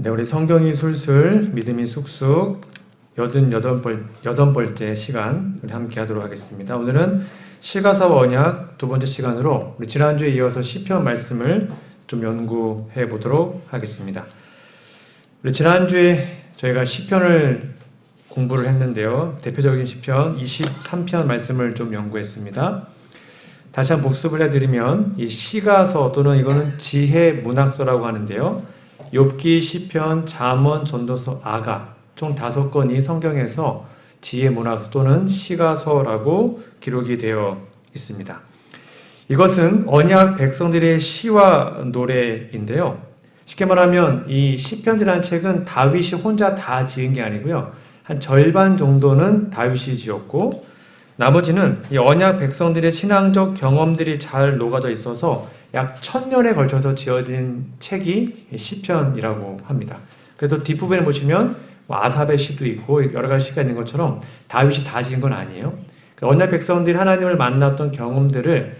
네, 우리 성경이 술술, 믿음이 쑥쑥 88번째 시간 우리 함께 하도록 하겠습니다. 오늘은 시가사와 언약 두 번째 시간으로 우리 지난주에 이어서 시편 말씀을 좀 연구해 보도록 하겠습니다. 우리 지난주에 저희가 시편을 공부를 했는데요. 대표적인 시편 23편 말씀을 좀 연구했습니다. 다시 한번 복습을 해드리면 이 시가서 또는 이거는 지혜 문학서라고 하는데요. 욥기, 시편, 잠언, 전도서, 아가 총 5건이 성경에서 지혜 문학서 또는 시가서라고 기록이 되어 있습니다. 이것은 언약 백성들의 시와 노래인데요. 쉽게 말하면 이 시편이라는 책은 다윗이 혼자 다 지은 게 아니고요. 한 절반 정도는 다윗이 지었고 나머지는 이 언약 백성들의 신앙적 경험들이 잘 녹아져 있어서 약 1000년에 걸쳐서 지어진 책이 시편이라고 합니다. 그래서 뒷부분에 보시면 아삽의 시도 있고 여러 가지 시가 있는 것처럼 다윗이 다 지은 건 아니에요. 언약 백성들이 하나님을 만났던 경험들을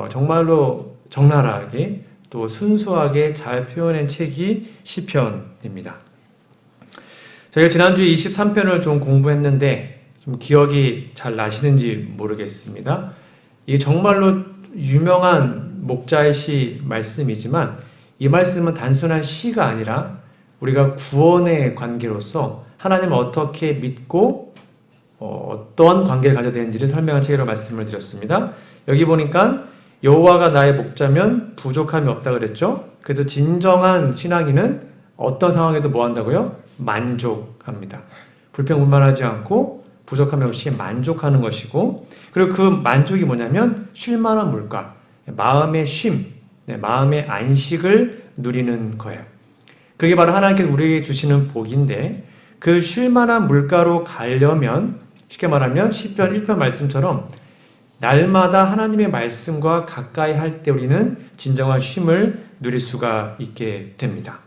정말로 적나라하게 또 순수하게 잘 표현한 책이 시편입니다. 저희가 지난주에 23편을 좀 공부했는데 좀 기억이 잘 나시는지 모르겠습니다. 이게 정말로 유명한 목자의 시 말씀이지만 이 말씀은 단순한 시가 아니라 우리가 구원의 관계로서 하나님을 어떻게 믿고 어떠한 관계를 가져야 되는지를 설명한 책이라고 말씀을 드렸습니다. 여기 보니까 여호와가 나의 목자면 부족함이 없다 그랬죠. 그래서 진정한 신앙인은 어떤 상황에도 뭐 한다고요? 만족합니다. 불평불만하지 않고 부족함이 없이 만족하는 것이고, 그리고 그 만족이 뭐냐면 쉴만한 물가, 마음의 쉼, 마음의 안식을 누리는 거예요. 그게 바로 하나님께서 우리에게 주시는 복인데, 그 쉴만한 물가로 가려면 쉽게 말하면 시편 1편 말씀처럼 날마다 하나님의 말씀과 가까이 할 때 우리는 진정한 쉼을 누릴 수가 있게 됩니다.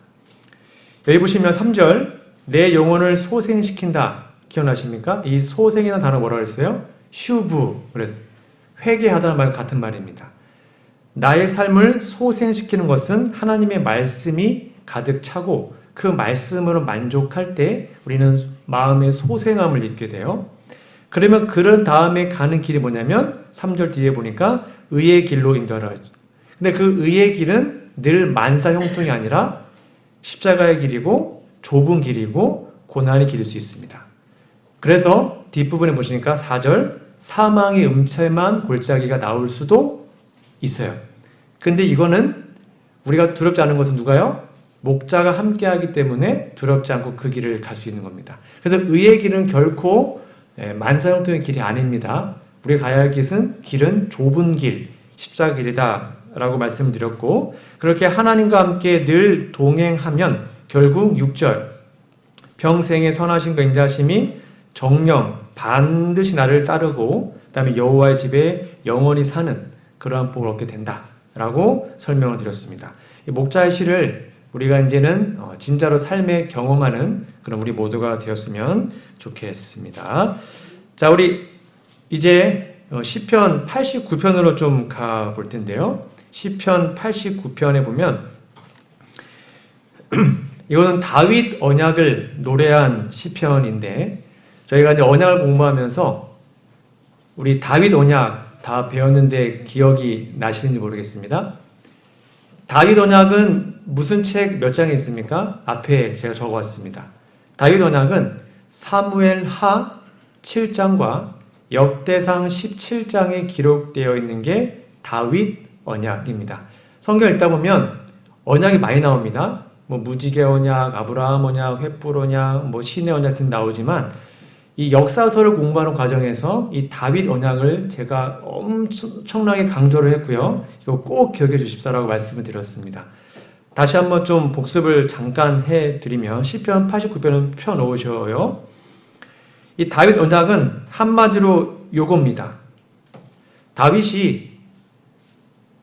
여기 보시면 3절, 내 영혼을 소생시킨다. 기억나십니까? 이 소생이라는 단어 뭐라고 했어요? 슈브. 그래서 회개하다는 말 같은 말입니다. 나의 삶을 소생시키는 것은 하나님의 말씀이 가득 차고 그 말씀으로 만족할 때 우리는 마음의 소생함을 잊게 돼요. 그러면 그런 다음에 가는 길이 뭐냐면 3절 뒤에 보니까 의의 길로 인도하라. 근데 그 의의 길은 늘 만사 형통이 아니라 십자가의 길이고 좁은 길이고 고난의 길일 수 있습니다. 그래서 뒷부분에 보시니까 4절 사망의 음침한 골짜기가 나올 수도 있어요. 근데 이거는 우리가 두렵지 않은 것은 누가요? 목자가 함께하기 때문에 두렵지 않고 그 길을 갈 수 있는 겁니다. 그래서 의의 길은 결코 만사형통의 길이 아닙니다. 우리가 가야 할 길은 좁은 길, 십자가 길이다 라고 말씀을 드렸고, 그렇게 하나님과 함께 늘 동행하면 결국 6절 평생의 선하심과 인자하심이 정령 반드시 나를 따르고 그 다음에 여호와의 집에 영원히 사는 그러한 복을 얻게 된다라고 설명을 드렸습니다. 이 목자의 시를 우리가 이제는 진짜로 삶에 경험하는 그런 우리 모두가 되었으면 좋겠습니다. 자, 우리 이제 시편 89편으로 좀 가볼 텐데요. 시편 89편에 보면 이거는 다윗 언약을 노래한 시편인데 저희가 이제 언약을 공부하면서 우리 다윗 언약 다 배웠는데 기억이 나시는지 모르겠습니다. 다윗 언약은 무슨 책 몇 장에 있습니까? 앞에 제가 적어왔습니다. 다윗 언약은 사무엘 하 7장과 역대상 17장에 기록되어 있는 게 다윗 언약입니다. 성경 읽다 보면 언약이 많이 나옵니다. 뭐 무지개 언약, 아브라함 언약, 횃불 언약, 뭐 신의 언약 등 나오지만 이 역사서를 공부하는 과정에서 이 다윗 언약을 제가 엄청나게 강조를 했고요. 이거 꼭 기억해 주십사라고 말씀을 드렸습니다. 다시 한번 좀 복습을 잠깐 해드리면 시편 89편은 펴놓으셔요. 이 다윗 언약은 한마디로 요겁니다. 다윗이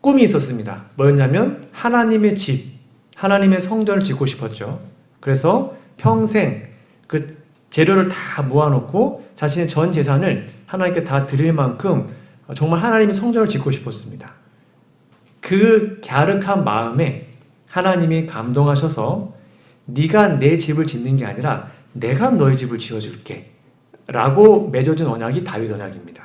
꿈이 있었습니다. 뭐였냐면 하나님의 집, 하나님의 성전을 짓고 싶었죠. 그래서 평생 그 재료를 다 모아놓고 자신의 전 재산을 하나님께 다 드릴 만큼 정말 하나님의 성전을 짓고 싶었습니다. 그 갸륵한 마음에 하나님이 감동하셔서 네가 내 집을 짓는 게 아니라 내가 너의 집을 지어줄게 라고 맺어진 언약이 다윗 언약입니다.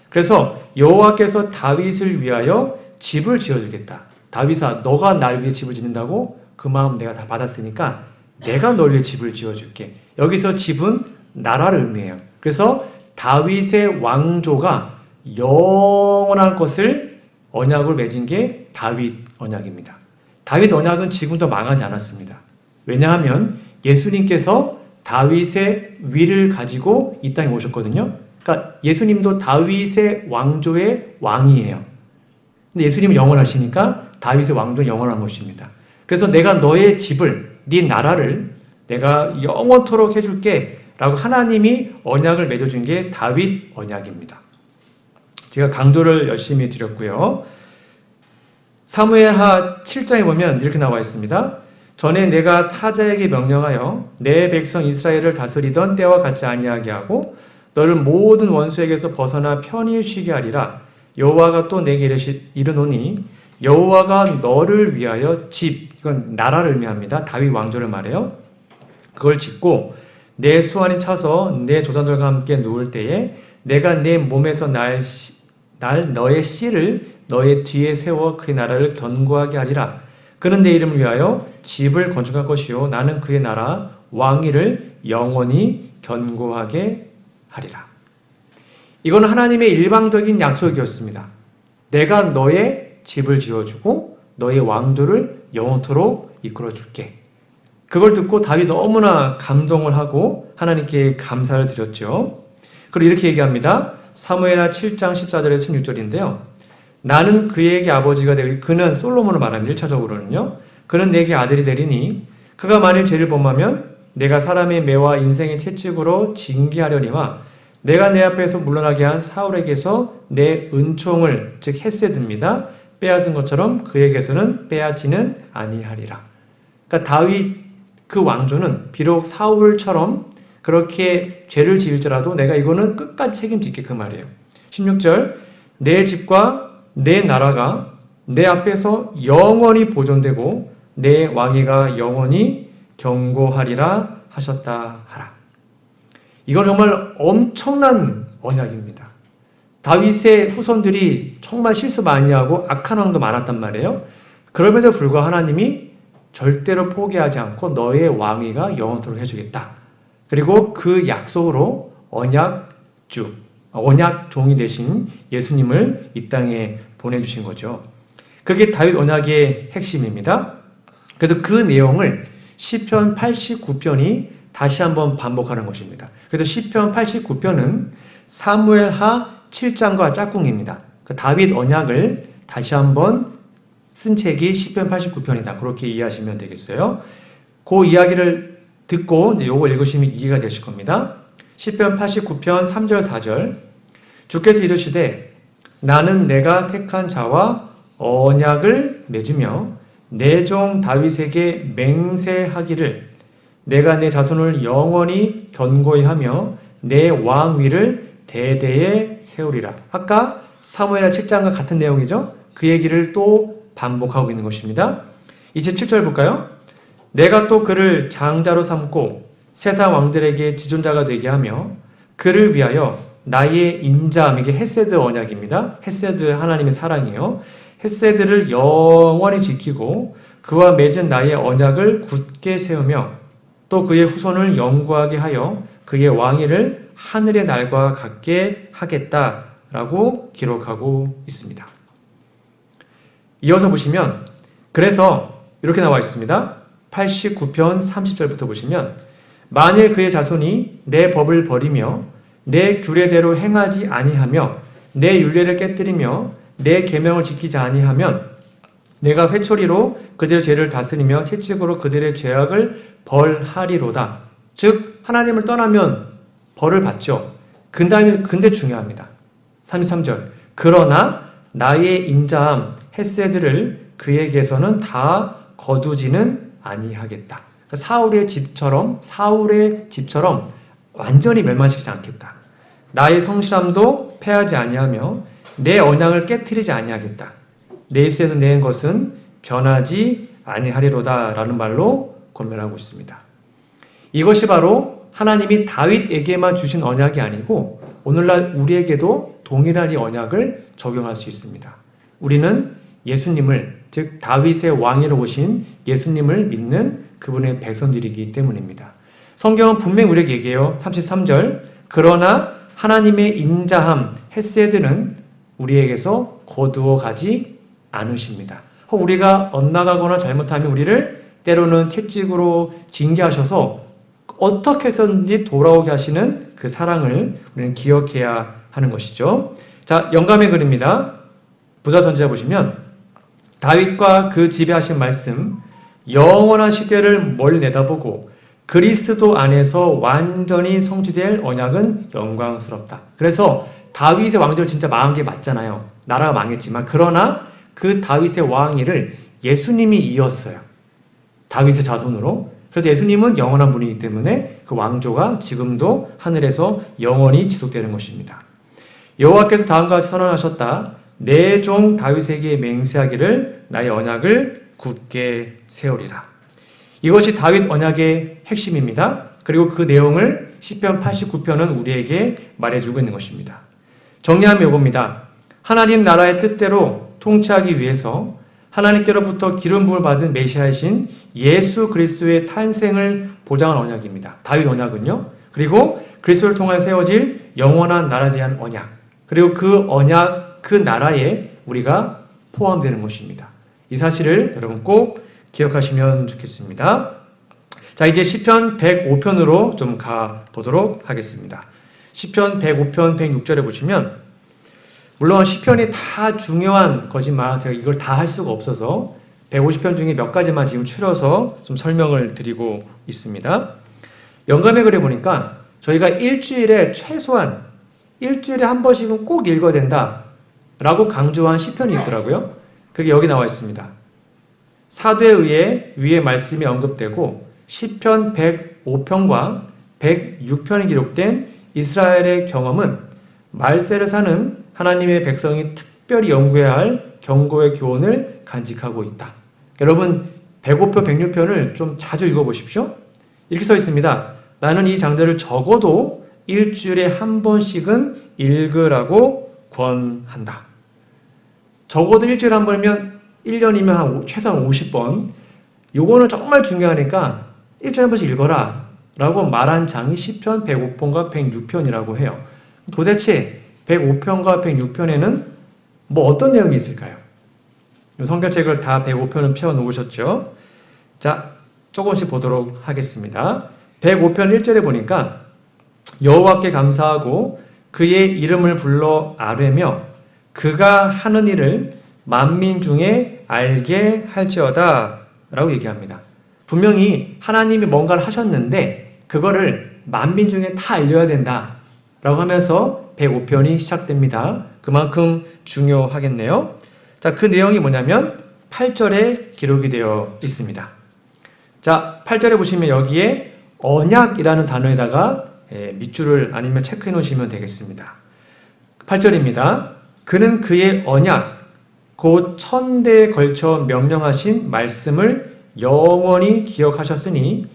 그래서 여호와께서 다윗을 위하여 집을 지어주겠다. 다윗아, 너가 날 위해 집을 짓는다고? 그 마음 내가 다 받았으니까 내가 널 위해 집을 지어줄게. 여기서 집은 나라를 의미해요. 그래서 다윗의 왕조가 영원할 것을 언약을 맺은 게 다윗 언약입니다. 다윗 언약은 지금도 망하지 않았습니다. 왜냐하면 예수님께서 다윗의 위를 가지고 이 땅에 오셨거든요. 그러니까 예수님도 다윗의 왕조의 왕이에요. 근데 예수님은 영원하시니까 다윗의 왕조는 영원한 것입니다. 그래서 내가 너의 집을, 네 나라를 내가 영원토록 해줄게 라고 하나님이 언약을 맺어준 게 다윗 언약입니다. 제가 강조를 열심히 드렸고요. 사무엘하 7장에 보면 이렇게 나와 있습니다. 전에 내가 사자에게 명령하여 내 백성 이스라엘을 다스리던 때와 같지 아니하게 하고 너를 모든 원수에게서 벗어나 편히 쉬게 하리라. 여호와가 또 내게 이르노니 여호와가 너를 위하여 집, 이건 나라를 의미합니다. 다윗 왕조를 말해요. 그걸 짓고 내 수완이 차서 내 조상들과 함께 누울 때에 내가 내 몸에서 너의 씨를 너의 뒤에 세워 그의 나라를 견고하게 하리라. 그는 내 이름을 위하여 집을 건축할 것이요 나는 그의 나라 왕위를 영원히 견고하게 하리라. 이건 하나님의 일방적인 약속이었습니다. 내가 너의 집을 지어주고 너의 왕조를 영원토록 이끌어줄게. 그걸 듣고 다윗이 너무나 감동을 하고 하나님께 감사를 드렸죠. 그리고 이렇게 얘기합니다. 사무엘하 7장 14절에서 16절인데요. 나는 그에게 아버지가 되고, 그는 솔로몬을 말합니다. 1차적으로는요. 그는 내게 아들이 되리니 그가 만일 죄를 범하면 내가 사람의 매와 인생의 채찍으로 징계하려니와 내가 내 앞에서 물러나게 한 사울에게서 내 은총을, 즉 헤세드입니다, 빼앗은 것처럼 그에게서는 빼앗지는 아니하리라. 그러니까 다윗 그 왕조는 비록 사울처럼 그렇게 죄를 지을지라도 내가 이거는 끝까지 책임질게, 그 말이에요. 16절 내 집과 내 나라가 내 앞에서 영원히 보존되고 내 왕위가 영원히 견고하리라 하셨다 하라. 이건 정말 엄청난 언약입니다. 다윗의 후손들이 정말 실수 많이 하고 악한 왕도 많았단 말이에요. 그럼에도 불구하고 하나님이 절대로 포기하지 않고 너의 왕위가 영원토록 해주겠다. 그리고 그 약속으로 언약종이 되신 예수님을 이 땅에 보내주신 거죠. 그게 다윗 언약의 핵심입니다. 그래서 그 내용을 시편 89편이 다시 한번 반복하는 것입니다. 그래서 시편 89편은 사무엘하 7장과 짝꿍입니다. 그 다윗 언약을 다시 한번 쓴 책이 시편 89편이다. 그렇게 이해하시면 되겠어요. 그 이야기를 듣고 이제 요거 읽으시면 이해가 되실 겁니다. 시편 89편 3절 4절 주께서 이르시되 나는 내가 택한 자와 언약을 맺으며 내 종 다윗에게 맹세하기를 내가 내 자손을 영원히 견고히 하며 내 왕위를 대대에 세우리라. 아까 사무엘하 7장과 같은 내용이죠. 그 얘기를 또 반복하고 있는 것입니다. 27절 볼까요? 내가 또 그를 장자로 삼고 세상 왕들에게 지존자가 되게 하며 그를 위하여 나의 인자함, 이게 헤세드 언약입니다. 헤세드 하나님의 사랑이에요. 헤세드를 영원히 지키고 그와 맺은 나의 언약을 굳게 세우며 또 그의 후손을 영구하게 하여 그의 왕위를 하늘의 날과 같게 하겠다라고 기록하고 있습니다. 이어서 보시면 그래서 이렇게 나와 있습니다. 89편 30절부터 보시면 만일 그의 자손이 내 법을 버리며 내 규례대로 행하지 아니하며 내 율례를 깨뜨리며 내 계명을 지키지 아니하면 내가 회초리로 그들의 죄를 다스리며 채찍으로 그들의 죄악을 벌하리로다. 즉 하나님을 떠나면 벌을 받죠. 근데 중요합니다. 33절 그러나 나의 인자함 헤세드를 그에게서는 다 거두지는 아니하겠다. 그러니까 사울의 집처럼 완전히 멸망시키지 않겠다. 나의 성실함도 패하지 아니하며 내 언약을 깨트리지 아니하겠다. 내 입술에서 낸 것은 변하지 아니하리로다 라는 말로 권면하고 있습니다. 이것이 바로 하나님이 다윗에게만 주신 언약이 아니고 오늘날 우리에게도 동일한 이 언약을 적용할 수 있습니다. 우리는 예수님을, 즉 다윗의 왕위로 오신 예수님을 믿는 그분의 백성들이기 때문입니다. 성경은 분명히 우리에게 얘기해요. 33절, 그러나 하나님의 인자함, 헤세드는 우리에게서 거두어 가지 않으십니다. 우리가 엇나가거나 잘못하면 우리를 때로는 채찍으로 징계하셔서 어떻게 해서든지 돌아오게 하시는 그 사랑을 우리는 기억해야 하는 것이죠. 자, 영감의 글입니다. 부자선지자 보시면 다윗과 그 집에 하신 말씀, 영원한 시대를 멀리 내다보고 그리스도 안에서 완전히 성취될 언약은 영광스럽다. 그래서 다윗의 왕조를 진짜 망한 게 맞잖아요. 나라가 망했지만 그러나 그 다윗의 왕위를 예수님이 이었어요. 다윗의 자손으로. 그래서 예수님은 영원한 분이기 때문에 그 왕조가 지금도 하늘에서 영원히 지속되는 것입니다. 여호와께서 다음과 같이 선언하셨다. 내 종 다윗에게 맹세하기를 나의 언약을 굳게 세우리라. 이것이 다윗 언약의 핵심입니다. 그리고 그 내용을 시편 89편은 우리에게 말해주고 있는 것입니다. 정리하면 이겁니다. 하나님 나라의 뜻대로 통치하기 위해서 하나님께로부터 기름 부음을 받은 메시아이신 예수 그리스도의 탄생을 보장한 언약입니다. 다윗 언약은요. 그리고 그리스도를 통하여 세워질 영원한 나라에 대한 언약. 그리고 그 언약, 그 나라에 우리가 포함되는 것입니다. 이 사실을 여러분 꼭 기억하시면 좋겠습니다. 자, 이제 시편 105편으로 좀 가보도록 하겠습니다. 시편 105편 106절에 보시면 물론 시편이 다 중요한 거지만 제가 이걸 다 할 수가 없어서 150편 중에 몇 가지만 지금 추려서 좀 설명을 드리고 있습니다. 영감의 글에 보니까 저희가 일주일에 최소한 일주일에 한 번씩은 꼭 읽어야 된다 라고 강조한 시편이 있더라고요. 그게 여기 나와 있습니다. 사도에 의해 위의 말씀이 언급되고 시편 105편과 106편이 기록된 이스라엘의 경험은 말세를 사는 하나님의 백성이 특별히 연구해야 할 경고의 교훈을 간직하고 있다. 여러분 105편, 106편을 좀 자주 읽어보십시오. 이렇게 써 있습니다. 나는 이 장들을 적어도 일주일에 한 번씩은 읽으라고 권한다. 적어도 일주일에 한 번이면 1년이면 최소한 50번. 요거는 정말 중요하니까 일주일에 한 번씩 읽어라 라고 말한 장이 시편 105편과 106편이라고 해요. 도대체 105편과 106편에는 뭐 어떤 내용이 있을까요? 성경책을 다 105편을 펴놓으셨죠? 자, 조금씩 보도록 하겠습니다. 105편 1절에 보니까 여호와께 감사하고 그의 이름을 불러 아뢰며 그가 하는 일을 만민 중에 알게 할지어다 라고 얘기합니다. 분명히 하나님이 뭔가를 하셨는데 그거를 만민 중에 다 알려야 된다 라고 하면서 105편이 시작됩니다. 그만큼 중요하겠네요. 자, 그 내용이 뭐냐면 8절에 기록이 되어 있습니다. 자, 8절에 보시면 여기에 언약이라는 단어에다가 밑줄을 아니면 체크해 놓으시면 되겠습니다. 8절입니다. 그는 그의 언약, 곧 천대에 걸쳐 명령하신 말씀을 영원히 기억하셨으니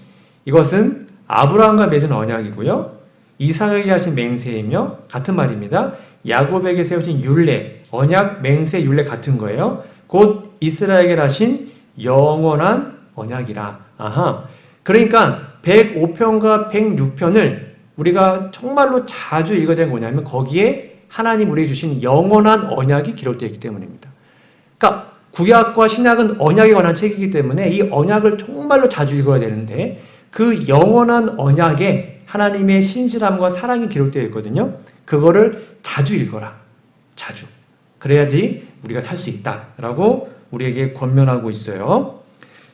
이것은 아브라함과 맺은 언약이고요. 이삭에게 하신 맹세이며 같은 말입니다. 야곱에게 세우신 율례, 언약, 맹세, 율례 같은 거예요. 곧 이스라엘에게 하신 영원한 언약이라. 아하. 그러니까 105편과 106편을 우리가 정말로 자주 읽어야 되는 거냐면 거기에 하나님 우리에게 주신 영원한 언약이 기록되어 있기 때문입니다. 그러니까 구약과 신약은 언약에 관한 책이기 때문에 이 언약을 정말로 자주 읽어야 되는데 그 영원한 언약에 하나님의 신실함과 사랑이 기록되어 있거든요. 그거를 자주 읽어라. 자주. 그래야지 우리가 살 수 있다라고 우리에게 권면하고 있어요.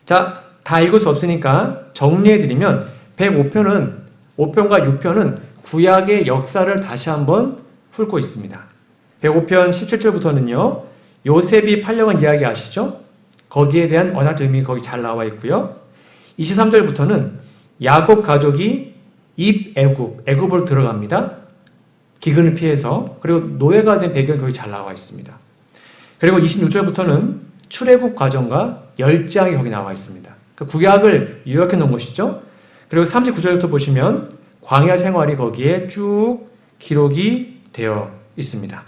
자, 다 읽을 수 없으니까 정리해드리면 105편은 5편과 6편은 구약의 역사를 다시 한번 훑고 있습니다. 105편 17절부터는요. 요셉이 팔려간 이야기 아시죠? 거기에 대한 언약 의미 거기 잘 나와 있고요. 23절부터는 야곱 가족이 애굽으로 들어갑니다. 기근을 피해서. 그리고 노예가 된 배경이 거기 잘 나와 있습니다. 그리고 26절부터는 출애굽 과정과 열장이 거기 나와 있습니다. 그러니까 구약을 요약해 놓은 것이죠. 그리고 39절부터 보시면 광야 생활이 거기에 쭉 기록이 되어 있습니다.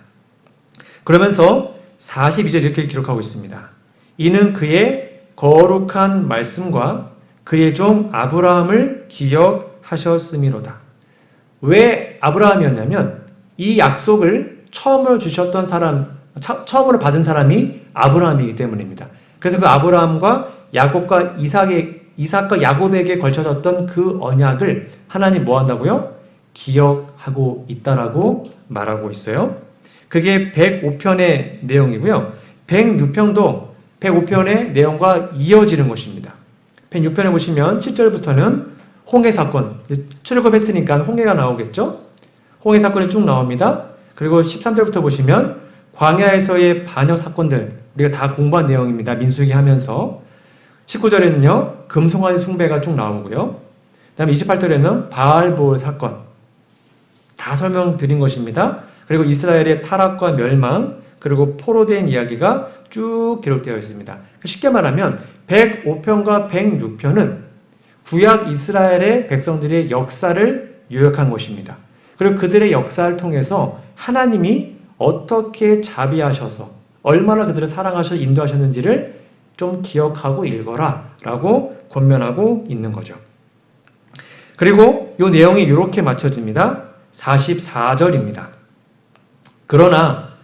그러면서 42절 이렇게 기록하고 있습니다. 이는 그의 거룩한 말씀과 그의 종 아브라함을 기억하셨음이로다. 왜 아브라함이었냐면 이 약속을 처음으로 주셨던 사람, 처음으로 받은 사람이 아브라함이기 때문입니다. 그래서 그 아브라함과 야곱과 이삭과 야곱에게 걸쳐졌던 그 언약을 하나님 뭐 한다고요? 기억하고 있다라고 말하고 있어요. 그게 105편의 내용이고요. 106편도 105편의 내용과 이어지는 것입니다. 106편에 보시면 7절부터는 홍해 사건, 출애굽했으니까 홍해가 나오겠죠? 홍해 사건이 쭉 나옵니다. 그리고 13절부터 보시면 광야에서의 반역 사건들, 우리가 다 공부한 내용입니다. 민수기 하면서. 19절에는요, 금송아지 숭배가 쭉 나오고요. 그 다음에 28절에는 바알볼 사건. 다 설명드린 것입니다. 그리고 이스라엘의 타락과 멸망, 그리고 포로된 이야기가 쭉 기록되어 있습니다. 쉽게 말하면 105편과 106편은 구약 이스라엘의 백성들의 역사를 요약한 것입니다. 그리고 그들의 역사를 통해서 하나님이 어떻게 자비하셔서 얼마나 그들을 사랑하셔서 인도하셨는지를 좀 기억하고 읽어라 라고 권면하고 있는 거죠. 그리고 이 내용이 이렇게 맞춰집니다. 44절입니다. 그러나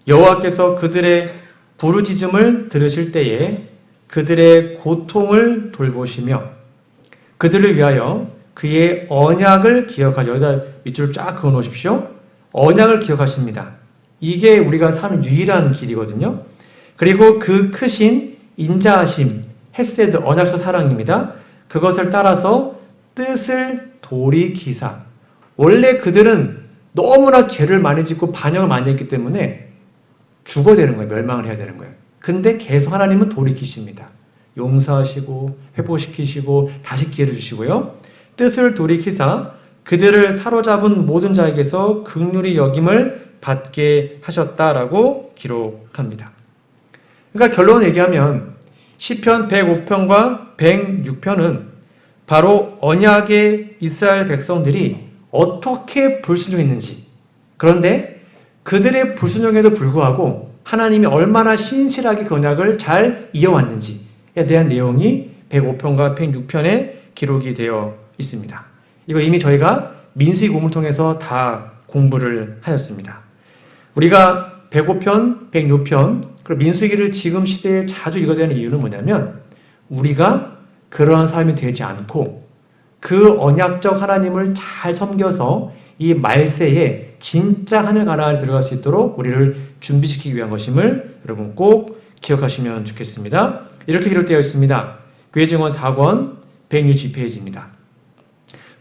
여호와께서 그들의 부르짖음을 들으실 때에 그들의 고통을 돌보시며 그들을 위하여 그의 언약을 기억하죠. 여기다 밑줄을 쫙 그어 놓으십시오. 언약을 기억하십니다. 이게 우리가 사는 유일한 길이거든요. 그리고 그 크신 인자하심, 헤세드, 언약적 사랑입니다. 그것을 따라서 뜻을 돌이키사. 원래 그들은 너무나 죄를 많이 짓고 반역을 많이 했기 때문에 죽어야 되는 거예요. 멸망을 해야 되는 거예요. 근데 계속 하나님은 돌이키십니다. 용서하시고 회복시키시고 다시 기회를 주시고요. 뜻을 돌이키사 그들을 사로잡은 모든 자에게서 긍휼히 여김을 받게 하셨다라고 기록합니다. 그러니까 결론을 얘기하면 시편 105편과 106편은 바로 언약의 이스라엘 백성들이 어떻게 불순종했는지, 그런데 그들의 불순종에도 불구하고 하나님이 얼마나 신실하게 그 언약을 잘 이어왔는지에 대한 내용이 105편과 106편에 기록이 되어 있습니다. 이거 이미 저희가 민수기 공부를 통해서 다 공부를 하였습니다. 우리가 105편, 106편, 그리고 민수기를 지금 시대에 자주 읽어야 되는 이유는 뭐냐면 우리가 그러한 사람이 되지 않고 그 언약적 하나님을 잘 섬겨서 이 말세에 진짜 하늘 가나안에 들어갈 수 있도록 우리를 준비시키기 위한 것임을 여러분 꼭 기억하시면 좋겠습니다. 이렇게 기록되어 있습니다. 교회 증언 4권 162페이지입니다.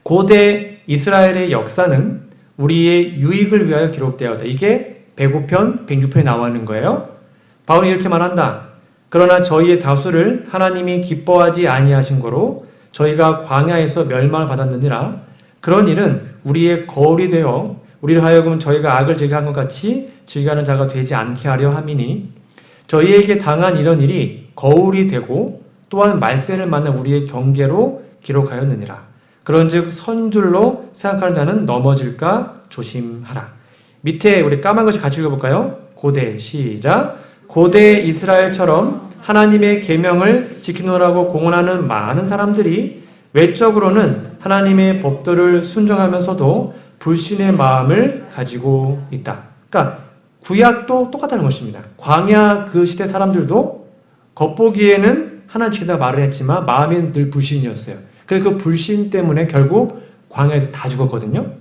고대 이스라엘의 역사는 우리의 유익을 위하여 기록되었다. 이게 105편, 106편에 나와 있는 거예요. 바울이 이렇게 말한다. 그러나 저희의 다수를 하나님이 기뻐하지 아니하신 거로 저희가 광야에서 멸망을 받았느니라. 그런 일은 우리의 거울이 되어 우리를 하여금 저희가 악을 즐겨한 것 같이 즐겨하는 자가 되지 않게 하려 함이니 저희에게 당한 이런 일이 거울이 되고 또한 말세를 맞는 우리의 경계로 기록하였느니라. 그런즉 선줄로 생각하는 자는 넘어질까 조심하라. 밑에 우리 까만 것이 같이 읽어볼까요? 고대 시작. 고대 이스라엘처럼 하나님의 계명을 지키노라고 공언하는 많은 사람들이 외적으로는 하나님의 법도를 순종하면서도 불신의 마음을 가지고 있다. 그러니까 구약도 똑같다는 것입니다. 광야 그 시대 사람들도 겉보기에는 하나님 지키다 말을 했지만 마음에는 늘 불신이었어요. 그래서 그 불신 때문에 결국 광야에서 다 죽었거든요.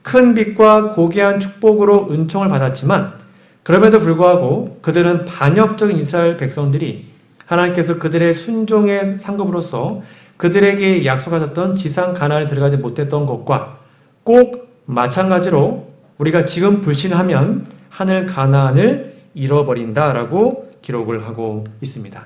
큰 빛과 고귀한 축복으로 은총을 받았지만 그럼에도 불구하고 그들은 반역적인 이스라엘 백성들이 하나님께서 그들의 순종의 상급으로서 그들에게 약속하셨던 지상 가나안에 들어가지 못했던 것과 꼭 마찬가지로 우리가 지금 불신하면 하늘 가나안을 잃어버린다라고 기록을 하고 있습니다.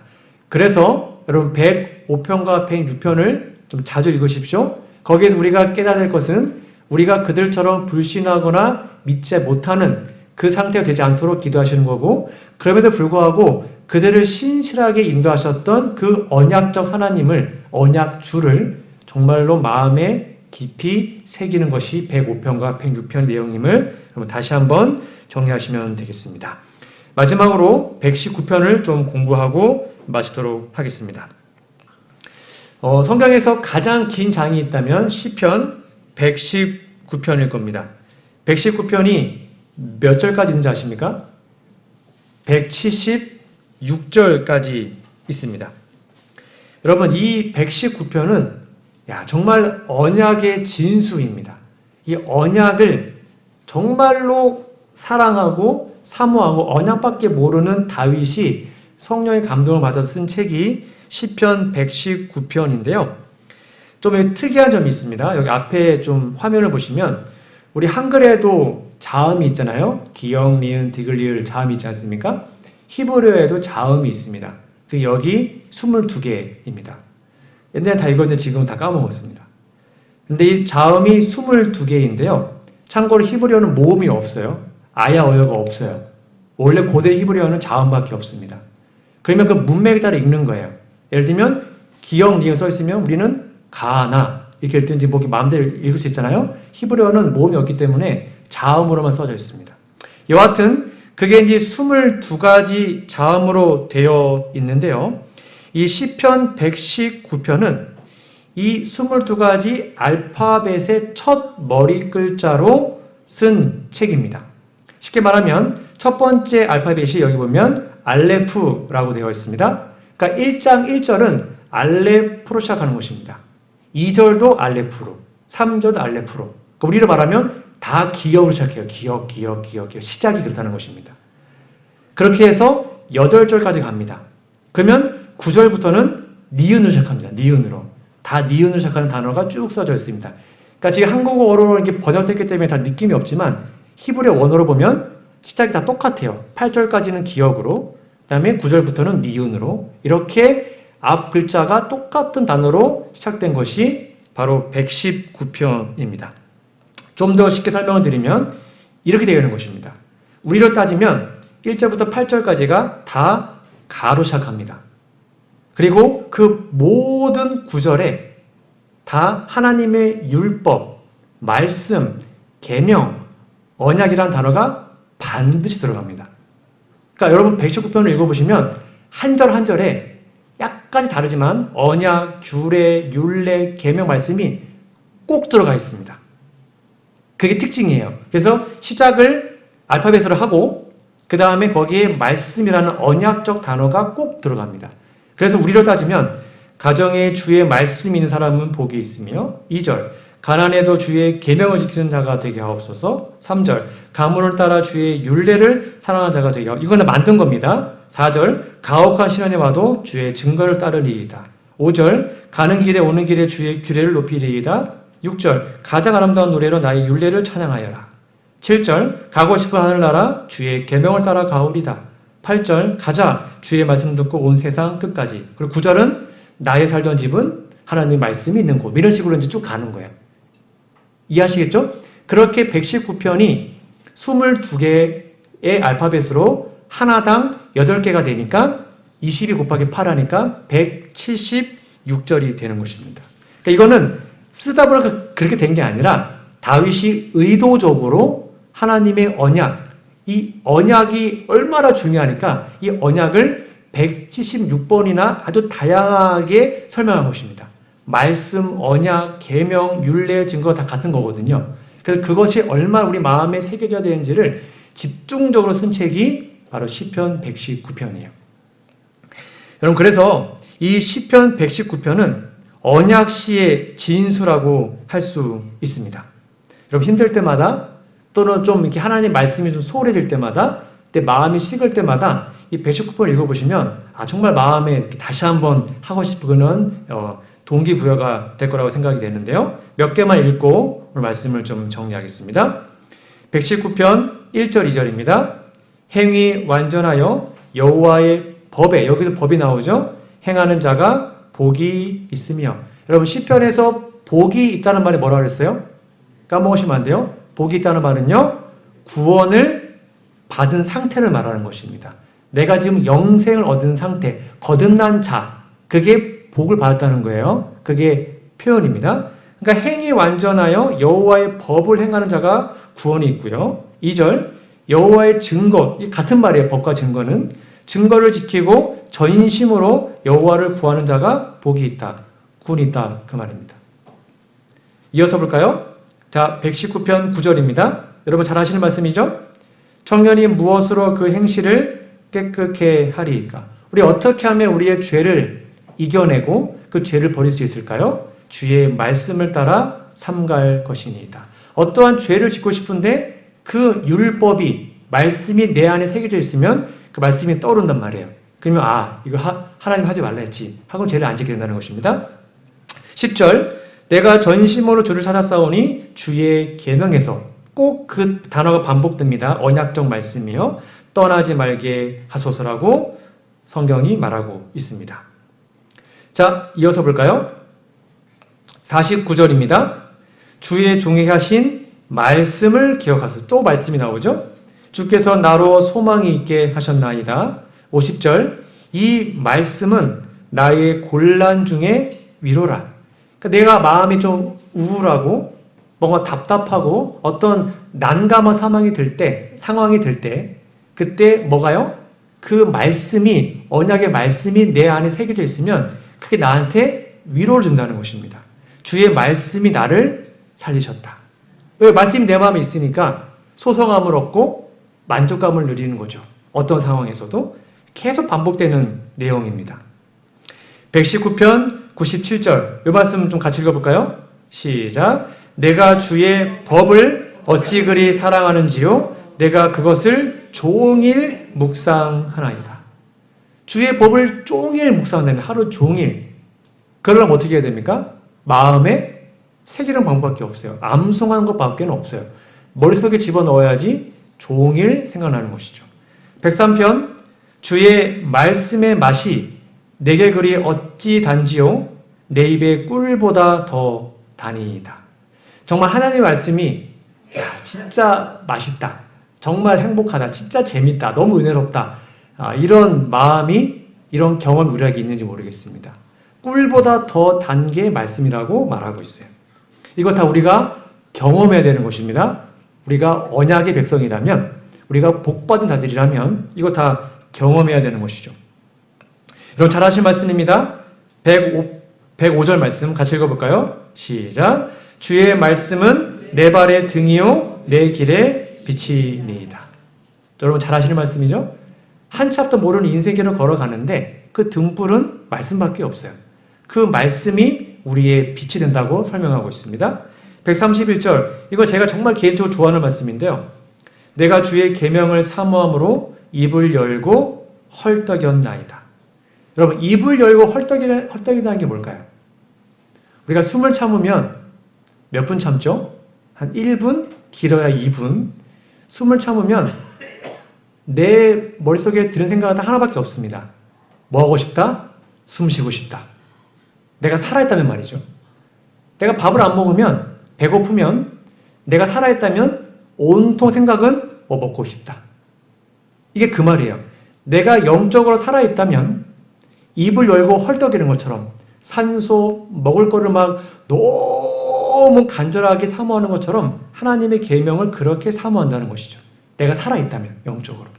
그래서 여러분 105편과 106편을 좀 자주 읽으십시오. 거기에서 우리가 깨달을 것은 우리가 그들처럼 불신하거나 믿지 못하는 그 상태가 되지 않도록 기도하시는 거고, 그럼에도 불구하고 그들을 신실하게 인도하셨던 그 언약적 하나님을, 언약주를 정말로 마음에 깊이 새기는 것이 105편과 106편 내용임을 여러분 다시 한번 정리하시면 되겠습니다. 마지막으로 119편을 좀 공부하고 마치도록 하겠습니다. 성경에서 가장 긴 장이 있다면 시편 119편일 겁니다. 119편이 몇 절까지 있는지 아십니까? 176절까지 있습니다. 여러분, 이 119편은 정말 언약의 진수입니다. 이 언약을 정말로 사랑하고 사모하고 언약밖에 모르는 다윗이 성령의 감동을 받아서 쓴 책이 시편 119편인데요. 좀 특이한 점이 있습니다. 여기 앞에 좀 화면을 보시면 우리 한글에도 자음이 있잖아요. 기역, 니은, 디귿, 리을 자음이 있지 않습니까? 히브리어에도 자음이 있습니다. 그 여기 22개입니다. 옛날에 다 읽었는데 지금은 다 까먹었습니다. 근데 이 자음이 22개인데요. 참고로 히브리어는 모음이 없어요. 아야, 어여가 없어요. 원래 고대 히브리어는 자음밖에 없습니다. 그러면 그 문맥에 따라 읽는 거예요. 예를 들면 기역, 니은 써 있으면 우리는 가나 이렇게 읽든지 뭐 마음대로 읽을 수 있잖아요. 히브리어는 모음이 없기 때문에 자음으로만 써져 있습니다. 여하튼 그게 이제 22가지 자음으로 되어 있는데요. 이 시편 119편은 이 22가지 알파벳의 첫 머리 글자로 쓴 책입니다. 쉽게 말하면 첫 번째 알파벳이 여기 보면 알레프라고 되어 있습니다. 그러니까 1장 1절은 알레프로 시작하는 것입니다. 2절도 알레프로, 3절도 알레프로. 그러니까 우리로 말하면 다 기역으로 시작해요. 기역. 시작이 그렇다는 것입니다. 그렇게 해서 8절까지 갑니다. 그러면 9절부터는 니은으로 시작합니다. 니은으로. 다 니은으로 시작하는 단어가 쭉 써져 있습니다. 그러니까 지금 한국어로 이렇게 번역됐기 때문에 다 느낌이 없지만 히브리어 원어로 보면 시작이 다 똑같아요. 8절까지는 기역으로, 그 다음에 9절부터는 니은으로 이렇게 앞 글자가 똑같은 단어로 시작된 것이 바로 119편입니다. 좀 더 쉽게 설명을 드리면 이렇게 되어 있는 것입니다. 우리로 따지면 1절부터 8절까지가 다 가로 시작합니다. 그리고 그 모든 구절에 다 하나님의 율법, 말씀, 계명, 언약이라는 단어가 반드시 들어갑니다. 그러니까 여러분 119편을 읽어보시면 한 절 한 절에 약간씩 다르지만 언약, 규례, 율례, 계명 말씀이 꼭 들어가 있습니다. 그게 특징이에요. 그래서 시작을 알파벳으로 하고 그 다음에 거기에 말씀이라는 언약적 단어가 꼭 들어갑니다. 그래서 우리로 따지면 가정에 주의 말씀이 있는 사람은 복이 있으며 2절 가난해도 주의 계명을 지키는 자가 되게 하옵소서. 3절 가문을 따라 주의 율례를 사랑하는 자가 되게 하옵소서. 이거는 만든 겁니다. 4절 가혹한 시련이 와도 주의 증거를 따르리이다. 5절 가는 길에 오는 길에 주의 규례를 높이리이다. 6절 가장 아름다운 노래로 나의 율례를 찬양하여라. 7절 가고 싶은 하늘나라 주의 계명을 따라 가오리다. 8절 가자 주의 말씀 듣고 온 세상 끝까지. 그리고 9절은 나의 살던 집은 하나님 말씀이 있는 곳. 이런 식으로 이제 쭉 가는 거예요. 이해하시겠죠? 그렇게 119편이 22개의 알파벳으로 하나당 8개가 되니까 22 곱하기 8 하니까 176절이 되는 것입니다. 그러니까 이거는 쓰다 보니까 그렇게 된 게 아니라 다윗이 의도적으로 하나님의 언약, 이 언약이 얼마나 중요하니까 이 언약을 176번이나 아주 다양하게 설명한 것입니다. 말씀, 언약, 계명, 율례, 증거 다 같은 거거든요. 그래서 그것이 얼마나 우리 마음에 새겨져야 되는지를 집중적으로 쓴 책이 바로 시편 119편이에요. 여러분, 그래서 이 시편 119편은 언약시의 진수라고 할 수 있습니다. 여러분, 힘들 때마다 또는 좀 이렇게 하나님 말씀이 좀 소홀해질 때마다, 내 마음이 식을 때마다 이 119편을 읽어보시면 정말 마음에 다시 한번 하고 싶은 동기부여가 될 거라고 생각이 되는데요. 몇 개만 읽고 오늘 말씀을 좀 정리하겠습니다. 119편 1절 2절입니다. 행위 완전하여 여호와의 법에, 여기서 법이 나오죠. 행하는 자가 복이 있으며. 여러분, 시편에서 복이 있다는 말이 뭐라고 그랬어요? 까먹으시면 안 돼요. 복이 있다는 말은요, 구원을 받은 상태를 말하는 것입니다. 내가 지금 영생을 얻은 상태, 거듭난 자, 그게 복을 받았다는 거예요. 그게 표현입니다. 그러니까 행이 완전하여 여호와의 법을 행하는 자가 구원이 있고요. 2절 여호와의 증거, 이 같은 말이에요. 법과 증거는 증거를 지키고 전심으로 여호와를 구하는 자가 복이 있다. 구원이 있다. 그 말입니다. 이어서 볼까요? 자, 119편 9절입니다. 여러분 잘 아시는 말씀이죠? 청년이 무엇으로 그 행실을 깨끗게 하리이까? 우리 어떻게 하면 우리의 죄를 이겨내고 그 죄를 버릴 수 있을까요? 주의 말씀을 따라 삼갈 것이니이다. 어떠한 죄를 짓고 싶은데 그 율법이 말씀이 내 안에 새겨져 있으면 그 말씀이 떠오른단 말이에요. 그러면 이거 하나님 하지 말라 했지 하고 죄를 안 짓게 된다는 것입니다. 10절 내가 전심으로 주를 찾았사오니 주의 계명에서 꼭 그 단어가 반복됩니다. 언약적 말씀이요. 떠나지 말게 하소서라고 성경이 말하고 있습니다. 자, 이어서 볼까요? 49절입니다. 주의 종에게 하신 말씀을 기억하소서. 또 말씀이 나오죠. 주께서 나로 소망이 있게 하셨나이다. 50절 이 말씀은 나의 곤란 중에 위로라. 그러니까 내가 마음이 좀 우울하고 뭔가 답답하고 어떤 난감한 상황이 들 때 그때 뭐가요? 그 말씀이 언약의 말씀이 내 안에 새겨져 있으면 그게 나한테 위로를 준다는 것입니다. 주의 말씀이 나를 살리셨다. 왜? 말씀이 내 마음에 있으니까 소성함을 얻고 만족감을 누리는 거죠. 어떤 상황에서도 계속 반복되는 내용입니다. 119편 97절 이 말씀 좀 같이 읽어볼까요? 시작. 내가 주의 법을 어찌 그리 사랑하는지요 내가 그것을 종일 묵상하나이다. 주의 법을 종일 묵상한다면 하루 종일. 그러려면 어떻게 해야 됩니까? 마음에 새기는 방법밖에 없어요. 암송하는 것밖에 없어요. 머릿속에 집어넣어야지 종일 생각나는 것이죠. 103편 주의 말씀의 맛이 내게 그리 어찌 단지요 내 입의 꿀보다 더 다니이다. 정말 하나님의 말씀이 진짜 맛있다. 정말 행복하다. 진짜 재밌다. 너무 은혜롭다. 이런 마음이 이런 경험이 우리에게 있는지 모르겠습니다. 꿀보다 더 단 게 말씀이라고 말하고 있어요. 이거 다 우리가 경험해야 되는 것입니다. 우리가 언약의 백성이라면 우리가 복받은 자들이라면 이거 다 경험해야 되는 것이죠. 여러분 잘 아실 말씀입니다. 105절 말씀 같이 읽어볼까요? 시작. 주의 말씀은 내 발의 등이요 내 길의 빛이니이다. 여러분 잘 아시는 말씀이죠? 한 찹도 모르는 인생길을 걸어가는데 그 등불은 말씀밖에 없어요. 그 말씀이 우리의 빛이 된다고 설명하고 있습니다. 131절 이거 제가 정말 개인적으로 좋아하는 말씀인데요. 내가 주의 계명을 사모함으로 입을 열고 헐떡였나이다. 여러분 입을 열고 헐떡이라는 게 뭘까요? 우리가 숨을 참으면 몇 분 참죠? 한 1분? 길어야 2분. 숨을 참으면 내 머릿속에 드는 생각은 하나밖에 없습니다. 뭐 하고 싶다? 숨 쉬고 싶다. 내가 살아있다면 말이죠. 내가 밥을 안 먹으면 배고프면 내가 살아있다면 온통 생각은 뭐 먹고 싶다. 이게 그 말이에요. 내가 영적으로 살아있다면 입을 열고 헐떡이는 것처럼 산소, 먹을 거를 막 너무 간절하게 사모하는 것처럼 하나님의 계명을 그렇게 사모한다는 것이죠. 내가 살아있다면 영적으로.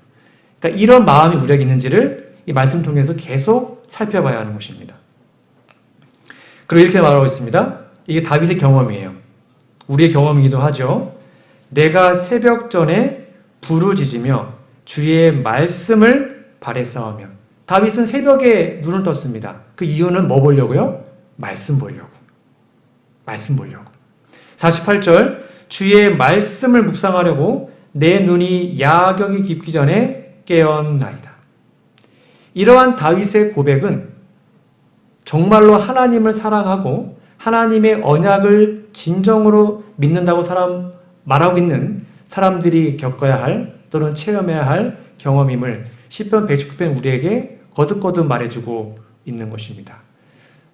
그러니까 이런 마음이 우리에게 있는지를 이 말씀 통해서 계속 살펴봐야 하는 것입니다. 그리고 이렇게 말하고 있습니다. 이게 다윗의 경험이에요. 우리의 경험이기도 하죠. 내가 새벽 전에 부르짖으며 주의 말씀을 바랬사오며. 다윗은 새벽에 눈을 떴습니다. 그 이유는 뭐 보려고요? 말씀 보려고. 말씀 보려고. 48절 주의 말씀을 묵상하려고 내 눈이 야경이 깊기 전에 깨었나이다. 이러한 다윗의 고백은 정말로 하나님을 사랑하고 하나님의 언약을 진정으로 믿는다고 말하고 있는 사람들이 겪어야 할 또는 체험해야 할 경험임을 시편 119편 우리에게 거듭거듭 말해주고 있는 것입니다.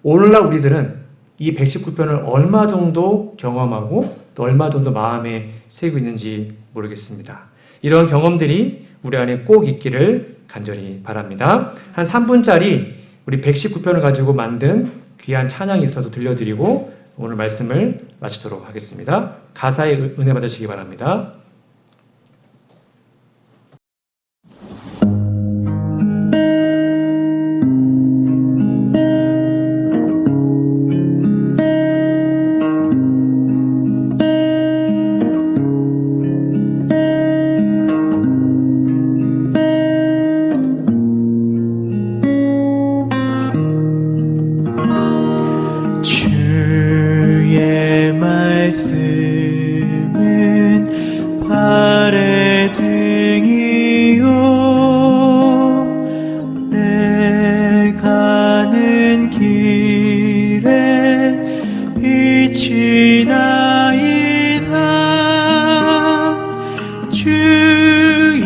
오늘날 우리들은 이 119편을 얼마 정도 경험하고 또 얼마 정도 마음에 새기고 있는지 모르겠습니다. 이런 경험들이 우리 안에 꼭 있기를 간절히 바랍니다. 한 3분짜리 우리 119편을 가지고 만든 귀한 찬양이 있어서 들려드리고 오늘 말씀을 마치도록 하겠습니다. 가사의 은혜 받으시기 바랍니다. 말씀은 발의 등이요 내 가는 길에 빛이 나이다. 주의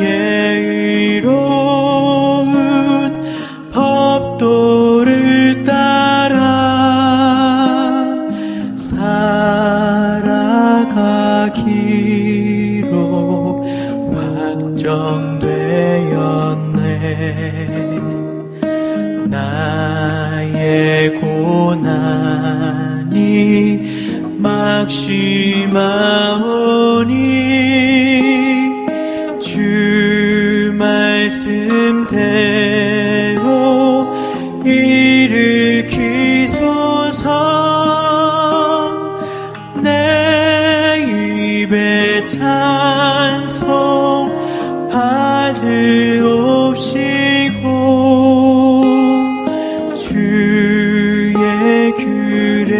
의로운 법도를 따라 살아가기로 확정되었네. 나의 고난이 막심하오니 주 말씀대로 일으키소서. 내 입에 찬송 받으옵시고 주의 규례로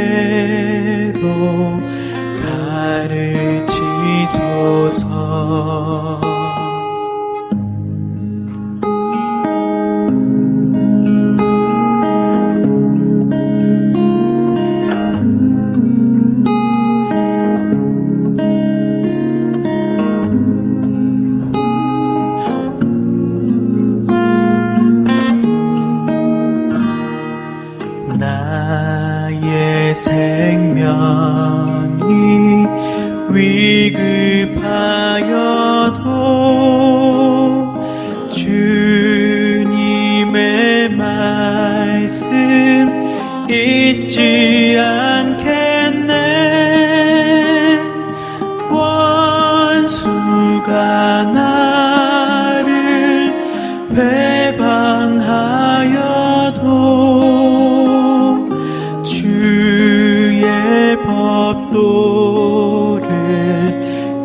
가르치소서. 나의 생명이 위급하여도 주님의 말씀 잊지 않겠네. 원수가 나를 배반하여도 주의 법도를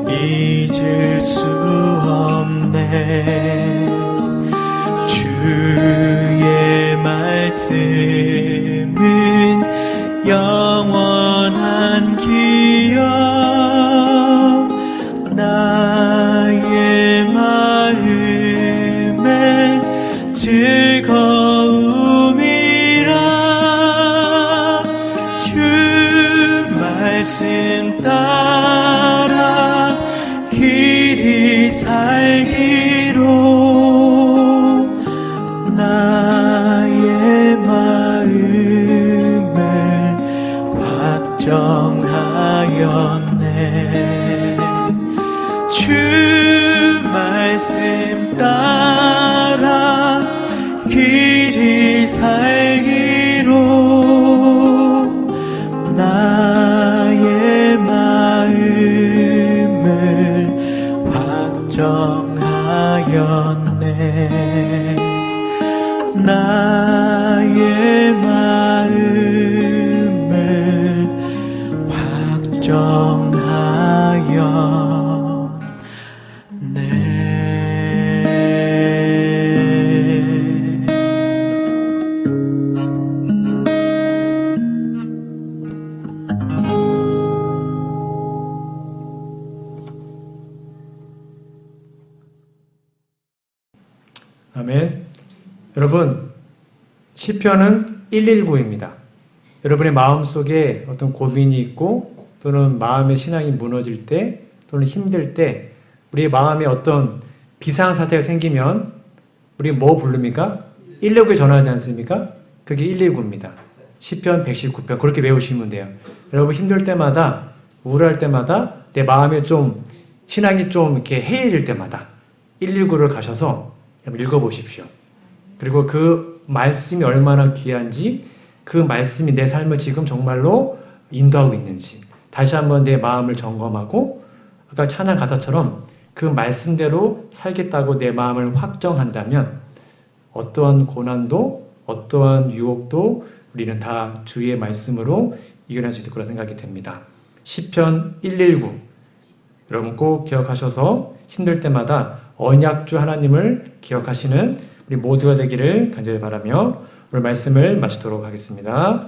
잊을 수 없네. 주의 말씀은 영원한 기억. 나의 마음에 즐거움이라. 주 말씀 따라 길이 살기로 나의 마음을 확정하였네. 주 말씀 따라 길이 살기로 나의 마음을 확정하였네. 나의 마음을 확정하였네. 아멘. 여러분, 시편은 119입니다. 여러분의 마음속에 어떤 고민이 있고 또는 마음의 신앙이 무너질 때 또는 힘들 때 우리의 마음에 어떤 비상사태가 생기면 우리 뭐 부릅니까? 119에 전화하지 않습니까? 그게 119입니다. 시편 119편 그렇게 외우시면 돼요. 여러분 힘들 때마다 우울할 때마다 내 마음에 좀 신앙이 좀 이렇게 해이해질 때마다 119를 가셔서 한번 읽어보십시오. 그리고 그 말씀이 얼마나 귀한지, 그 말씀이 내 삶을 지금 정말로 인도하고 있는지 다시 한번 내 마음을 점검하고, 아까 찬양 가사처럼 그 말씀대로 살겠다고 내 마음을 확정한다면 어떠한 고난도 어떠한 유혹도 우리는 다 주의 말씀으로 이겨낼 수 있을 거라 생각이 됩니다. 시편 119 여러분 꼭 기억하셔서 힘들 때마다 언약주 하나님을 기억하시는 우리 모두가 되기를 간절히 바라며 오늘 말씀을 마치도록 하겠습니다.